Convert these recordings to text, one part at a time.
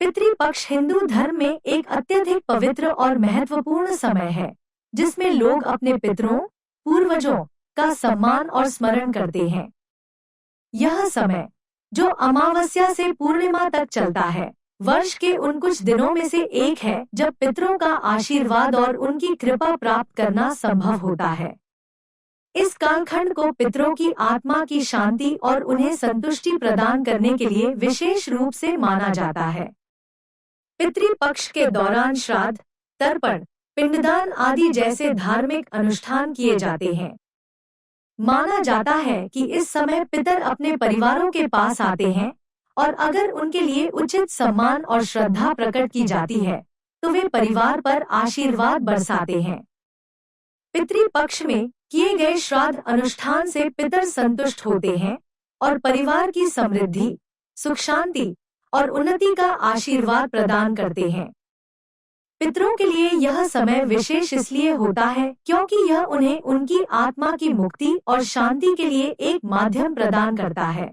पितृपक्ष हिंदू धर्म में एक अत्यधिक पवित्र और महत्वपूर्ण समय है, जिसमें लोग अपने पितरों, पूर्वजों का सम्मान और स्मरण करते हैं। यह समय, जो अमावस्या से पूर्णिमा तक चलता है, वर्ष के उन कुछ दिनों में से एक है जब पितरों का आशीर्वाद और उनकी कृपा प्राप्त करना संभव होता है। इस कालखंड को पितरों की आत्मा की शांति और उन्हें संतुष्टि प्रदान करने के लिए विशेष रूप से माना जाता है। पितृपक्ष के दौरान श्राद्ध, तर्पण, पिंडदान आदि जैसे धार्मिक अनुष्ठान किए जाते हैं। माना जाता है कि इस समय पितर अपने परिवारों के पास आते हैं और अगर उनके लिए उचित सम्मान और श्रद्धा प्रकट की जाती है, तो वे परिवार पर आशीर्वाद बरसाते हैं। पितृपक्ष में किए गए श्राद्ध अनुष्ठान से पितर संतुष्ट होते हैं और परिवार की समृद्धि, सुख शांति और उन्नति का आशीर्वाद प्रदान करते हैं। पितरों के लिए यह समय विशेष इसलिए होता है क्योंकि यह उन्हें उनकी आत्मा की मुक्ति और शांति के लिए एक माध्यम प्रदान करता है।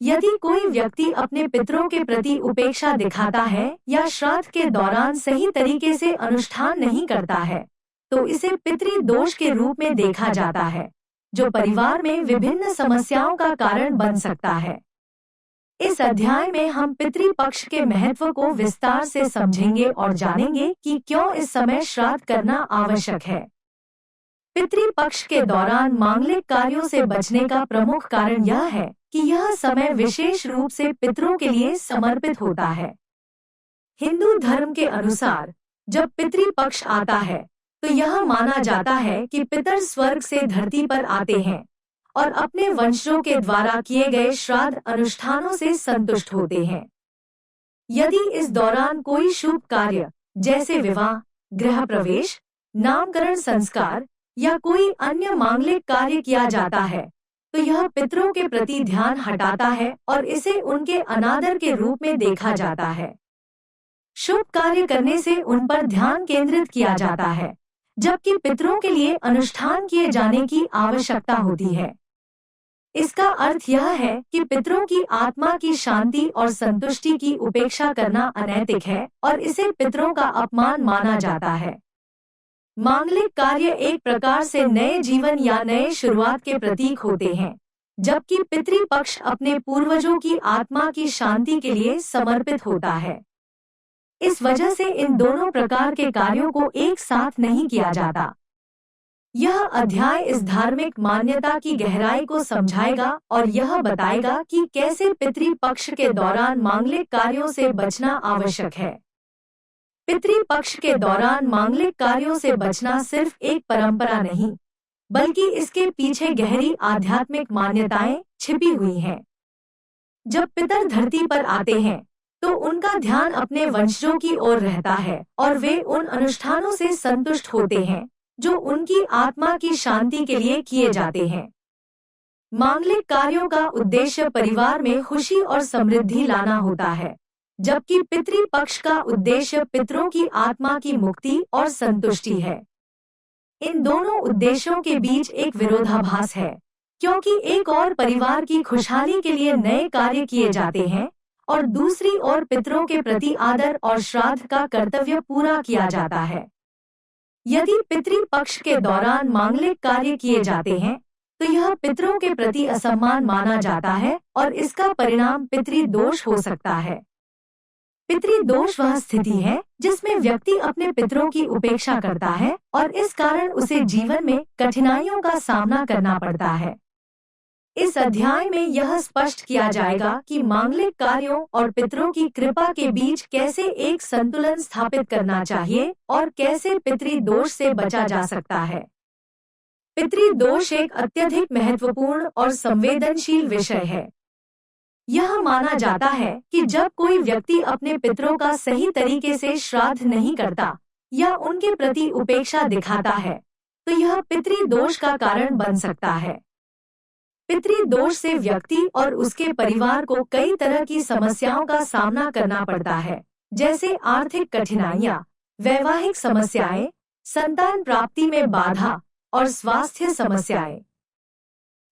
यदि कोई व्यक्ति अपने पितरों के प्रति उपेक्षा दिखाता है या श्राद्ध के दौरान सही तरीके से अनुष्ठान नहीं करता है, तो इसे पितृदोष के रूप में देखा जाता है, जो परिवार में विभिन्न समस्याओं का कारण बन सकता है। इस अध्याय में हम पितृपक्ष के महत्व को विस्तार से समझेंगे और जानेंगे कि क्यों इस समय श्राद्ध करना आवश्यक है। पितृपक्ष के दौरान मांगलिक कार्यों से बचने का प्रमुख कारण यह है कि यह समय विशेष रूप से पितरों के लिए समर्पित होता है। हिंदू धर्म के अनुसार जब पितृपक्ष आता है, तो यह माना जाता है कि पितर स्वर्ग से धरती पर आते हैं और अपने वंशजों के द्वारा किए गए श्राद्ध अनुष्ठानों से संतुष्ट होते हैं। यदि इस दौरान कोई शुभ कार्य जैसे विवाह, गृह प्रवेश, नामकरण संस्कार या कोई अन्य मांगलिक कार्य किया जाता है, तो यह पितरों के प्रति ध्यान हटाता है और इसे उनके अनादर के रूप में देखा जाता है। शुभ कार्य करने से उन पर ध्यान केंद्रित किया जाता है, जबकि पितरों के लिए अनुष्ठान किए जाने की आवश्यकता होती है। इसका अर्थ यह है कि पितरों की आत्मा की शांति और संतुष्टि की उपेक्षा करना अनैतिक है और इसे पितरों का अपमान माना जाता है। मांगलिक कार्य एक प्रकार से नए जीवन या नए शुरुआत के प्रतीक होते हैं, जबकि पितृपक्ष अपने पूर्वजों की आत्मा की शांति के लिए समर्पित होता है। इस वजह से इन दोनों प्रकार के कार्यों को एक साथ नहीं किया जाता। यह अध्याय इस धार्मिक मान्यता की गहराई को समझाएगा और यह बताएगा कि कैसे पितृपक्ष के दौरान मांगलिक कार्यों से बचना आवश्यक है। पितृपक्ष के दौरान मांगलिक कार्यों से बचना सिर्फ एक परंपरा नहीं, बल्कि इसके पीछे गहरी आध्यात्मिक मान्यताएं छिपी हुई हैं। जब पितर धरती पर आते हैं, तो उनका ध्यान अपने वंशजों की ओर रहता है और वे उन अनुष्ठानों से संतुष्ट होते हैं जो उनकी आत्मा की शांति के लिए किए जाते हैं। मांगलिक कार्यों का उद्देश्य परिवार में खुशी और समृद्धि लाना होता है, जबकि पितृपक्ष का उद्देश्य पितरों की आत्मा की मुक्ति और संतुष्टि है। इन दोनों उद्देश्यों के बीच एक विरोधाभास है, क्योंकि एक ओर परिवार की खुशहाली के लिए नए कार्य किए जाते हैं और दूसरी ओर पितरों के प्रति आदर और श्राद्ध का कर्तव्य पूरा किया जाता है। यदि पितृपक्ष के दौरान मांगलिक कार्य किए जाते हैं, तो यह पितरों के प्रति असम्मान माना जाता है और इसका परिणाम पितृदोष हो सकता है। पितृदोष वह स्थिति है जिसमें व्यक्ति अपने पितरों की उपेक्षा करता है और इस कारण उसे जीवन में कठिनाइयों का सामना करना पड़ता है। इस अध्याय में यह स्पष्ट किया जाएगा कि मांगलिक कार्यों और पितरों की कृपा के बीच कैसे एक संतुलन स्थापित करना चाहिए और कैसे पितृदोष से बचा जा सकता है। पितृदोष एक अत्यधिक महत्वपूर्ण और संवेदनशील विषय है। यह माना जाता है कि जब कोई व्यक्ति अपने पितरों का सही तरीके से श्राद्ध नहीं करता या उनके प्रति उपेक्षा दिखाता है, तो यह पितृदोष का कारण बन सकता है। पितृदोष से व्यक्ति और उसके परिवार को कई तरह की समस्याओं का सामना करना पड़ता है, जैसे आर्थिक कठिनाइयां, वैवाहिक समस्याएं, संतान प्राप्ति में बाधा और स्वास्थ्य समस्याएं।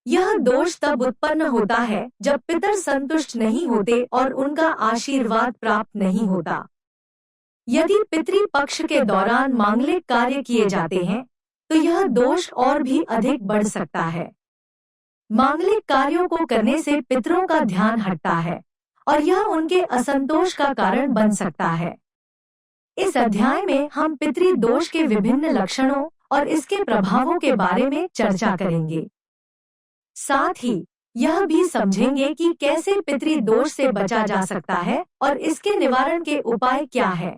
यह दोष तब उत्पन्न होता है जब पितर संतुष्ट नहीं होते और उनका आशीर्वाद प्राप्त नहीं होता। यदि पितृपक्ष के दौरान मांगलिक कार्य किए जाते हैं तो यह दोष और भी अधिक बढ़ सकता है। मांगलिक कार्यों को करने से पितरों का ध्यान हटता है और यह उनके असंतोष का कारण बन सकता है। इस अध्याय में हम पितृदोष के विभिन्न लक्षणों और इसके प्रभावों के बारे में चर्चा करेंगे। साथ ही यह भी समझेंगे कि कैसे पितृदोष से बचा जा सकता है और इसके निवारण के उपाय क्या है।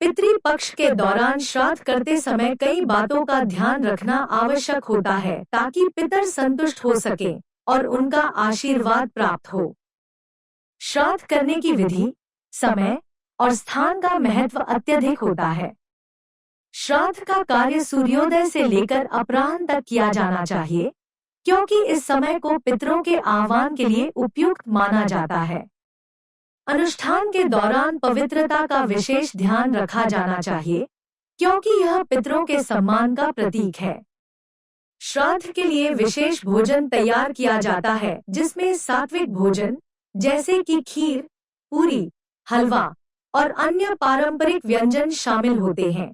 पितृपक्ष के दौरान श्राद्ध करते समय कई बातों का ध्यान रखना आवश्यक होता है ताकि पितर संतुष्ट हो सके और उनका आशीर्वाद प्राप्त हो। श्राद्ध करने की विधि, समय और स्थान का महत्व अत्यधिक होता है। श्राद्ध का कार्य सूर्योदय से लेकर अपराह्न तक किया जाना चाहिए, क्योंकि इस समय को पितरों के आह्वान के लिए उपयुक्त माना जाता है। अनुष्ठान के दौरान पवित्रता का विशेष ध्यान रखा जाना चाहिए, क्योंकि यह पितरों के सम्मान का प्रतीक है। श्राद्ध के लिए विशेष भोजन तैयार किया जाता है, जिसमें सात्विक भोजन जैसे कि खीर, पूरी, हलवा और अन्य पारंपरिक व्यंजन शामिल होते हैं।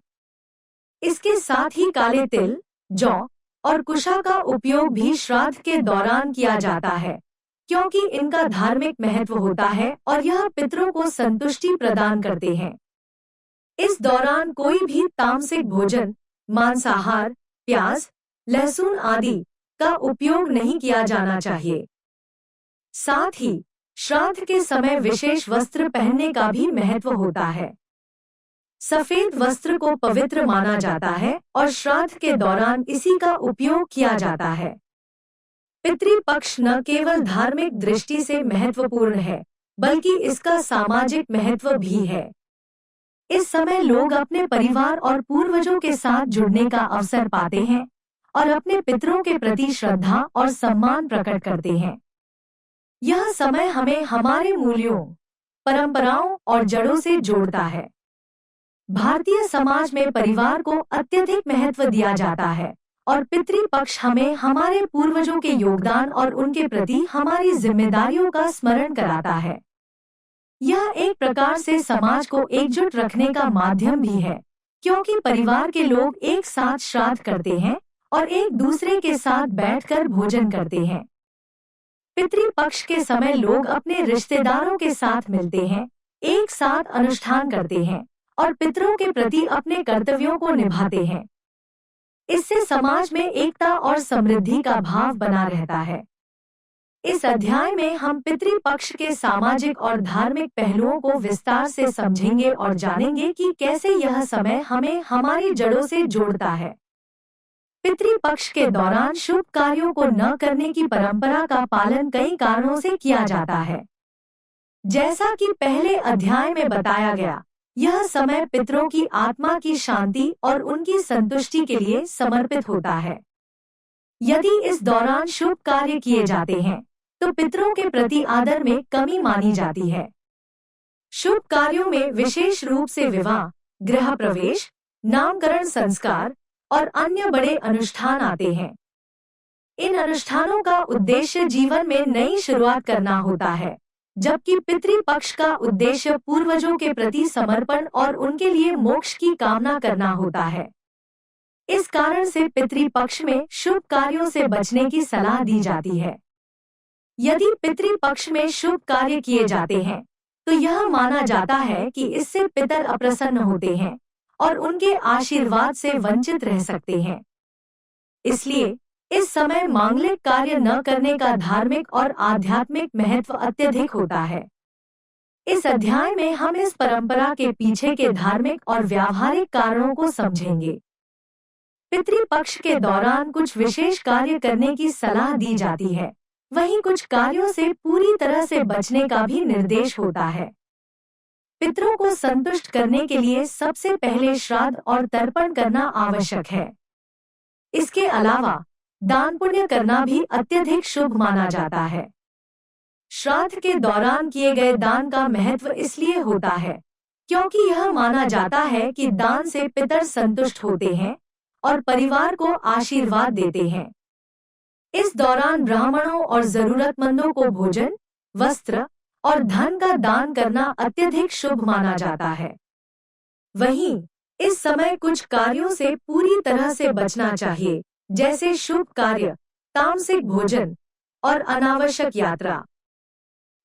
इसके साथ ही काले तिल, जौ और कुशा का उपयोग भी श्राद्ध के दौरान किया जाता है, क्योंकि इनका धार्मिक महत्व होता है और यह पितरों को संतुष्टि प्रदान करते हैं। इस दौरान कोई भी तामसिक भोजन, मांसाहार, प्याज, लहसुन आदि का उपयोग नहीं किया जाना चाहिए। साथ ही श्राद्ध के समय विशेष वस्त्र पहनने का भी महत्व होता है। सफेद वस्त्र को पवित्र माना जाता है और श्राद्ध के दौरान इसी का उपयोग किया जाता है। पितृपक्ष न केवल धार्मिक दृष्टि से महत्वपूर्ण है, बल्कि इसका सामाजिक महत्व भी है। इस समय लोग अपने परिवार और पूर्वजों के साथ जुड़ने का अवसर पाते हैं और अपने पितरों के प्रति श्रद्धा और सम्मान प्रकट करते हैं। यह समय हमें हमारे मूल्यों, परंपराओं और जड़ों से जोड़ता है। भारतीय समाज में परिवार को अत्यधिक महत्व दिया जाता है और पितृपक्ष हमें हमारे पूर्वजों के योगदान और उनके प्रति हमारी जिम्मेदारियों का स्मरण कराता है। यह एक प्रकार से समाज को एकजुट रखने का माध्यम भी है, क्योंकि परिवार के लोग एक साथ श्राद्ध करते हैं और एक दूसरे के साथ बैठकर भोजन करते हैं। पितृपक्ष के समय लोग अपने रिश्तेदारों के साथ मिलते हैं, एक साथ अनुष्ठान करते हैं और पितरों के प्रति अपने कर्तव्यों को निभाते हैं। इससे समाज में एकता और समृद्धि का भाव बना रहता है। इस अध्याय में हम पितृपक्ष के सामाजिक और धार्मिक पहलुओं को विस्तार से समझेंगे और जानेंगे कि कैसे यह समय हमें हमारी जड़ों से जोड़ता है। पितृपक्ष के दौरान शुभ कार्यों को न करने की परंपरा का पालन कई कारणों से किया जाता है। जैसा कि पहले अध्याय में बताया गया, यह समय पितरों की आत्मा की शांति और उनकी संतुष्टि के लिए समर्पित होता है। यदि इस दौरान शुभ कार्य किए जाते हैं तो पितरों के प्रति आदर में कमी मानी जाती है। शुभ कार्यों में विशेष रूप से विवाह, गृह प्रवेश, नामकरण संस्कार और अन्य बड़े अनुष्ठान आते हैं। इन अनुष्ठानों का उद्देश्य जीवन में नई शुरुआत करना होता है, जबकि पितृपक्ष का उद्देश्य पूर्वजों के प्रति समर्पण और उनके लिए मोक्ष की कामना करना होता है। इस कारण से पितृपक्ष में शुभ कार्यों से बचने की सलाह दी जाती है। यदि पितृपक्ष में शुभ कार्य किए जाते हैं तो यह माना जाता है कि इससे पितर अप्रसन्न होते हैं और उनके आशीर्वाद से वंचित रह सकते हैं। इसलिए इस समय मांगलिक कार्य न करने का धार्मिक और आध्यात्मिक महत्व अत्यधिक होता है। इस अध्याय में हम इस परंपरा के पीछे के धार्मिक और व्यावहारिक कारणों को समझेंगे। पितृपक्ष के दौरान कुछ विशेष कार्य करने की सलाह दी जाती है, वहीं कुछ कार्यों से पूरी तरह से बचने का भी निर्देश होता है। पितरों को संतुष्ट करने के लिए सबसे पहले श्राद्ध और तर्पण करना आवश्यक है। इसके अलावा दान पुण्य करना भी अत्यधिक शुभ माना जाता है। श्राद्ध के दौरान किए गए दान का महत्व इसलिए होता है क्योंकि यह माना जाता है कि दान से पितर संतुष्ट होते हैं और परिवार को आशीर्वाद देते हैं। इस दौरान ब्राह्मणों और जरूरतमंदों को भोजन, वस्त्र और धन का दान करना अत्यधिक शुभ माना जाता है। वहीं इस समय कुछ कार्यों से पूरी तरह से बचना चाहिए, जैसे शुभ कार्य, तामसिक भोजन और अनावश्यक यात्रा।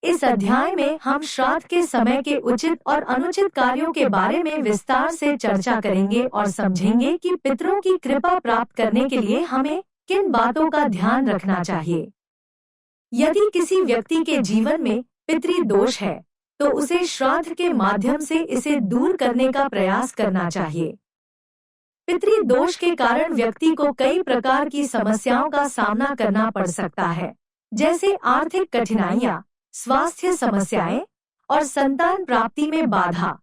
इस अध्याय में हम श्राद्ध के समय के उचित और अनुचित कार्यों के बारे में विस्तार से चर्चा करेंगे और समझेंगे कि पितरों की कृपा प्राप्त करने के लिए हमें किन बातों का ध्यान रखना चाहिए। यदि किसी व्यक्ति के जीवन में पितृ दोष है, तो उसे श्राद्ध के माध्यम से इसे दूर करने का प्रयास करना चाहिए। पितृ दोष के कारण व्यक्ति को कई प्रकार की समस्याओं का सामना करना पड़ सकता है, जैसे आर्थिक कठिनाइयां, स्वास्थ्य समस्याएं और संतान प्राप्ति में बाधा।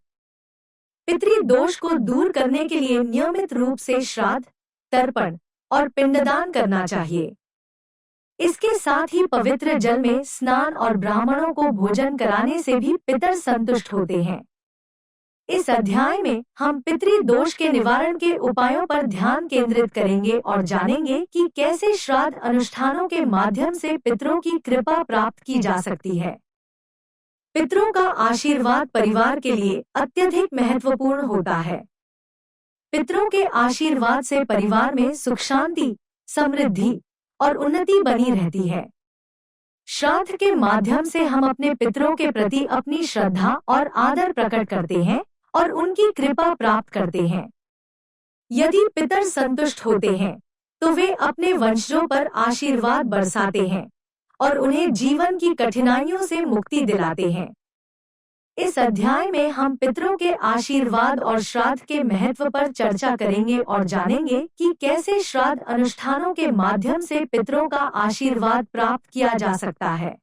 पितृ दोष को दूर करने के लिए नियमित रूप से श्राद्ध, तर्पण और पिंडदान करना चाहिए। इसके साथ ही पवित्र जल में स्नान और ब्राह्मणों को भोजन कराने से भी पितर संतुष्ट होते हैं। इस अध्याय में हम पितृ दोष के निवारण के उपायों पर ध्यान केंद्रित करेंगे और जानेंगे कि कैसे श्राद्ध अनुष्ठानों के माध्यम से पितरों की कृपा प्राप्त की जा सकती है। पितरों का आशीर्वाद परिवार के लिए अत्यधिक महत्वपूर्ण होता है। पितरों के आशीर्वाद से परिवार में सुख शांति, समृद्धि और उन्नति बनी रहती है। श्राद्ध के माध्यम से हम अपने पितरों के प्रति अपनी श्रद्धा और आदर प्रकट करते हैं और उनकी कृपा प्राप्त करते हैं। यदि पितर संतुष्ट होते हैं, तो वे अपने वंशजों पर आशीर्वाद बरसाते हैं और उन्हें जीवन की कठिनाइयों से मुक्ति दिलाते हैं। इस अध्याय में हम पितरों के आशीर्वाद और श्राद्ध के महत्व पर चर्चा करेंगे और जानेंगे कि कैसे श्राद्ध अनुष्ठानों के माध्यम से पितरों का आशीर्वाद प्राप्त किया जा सकता है।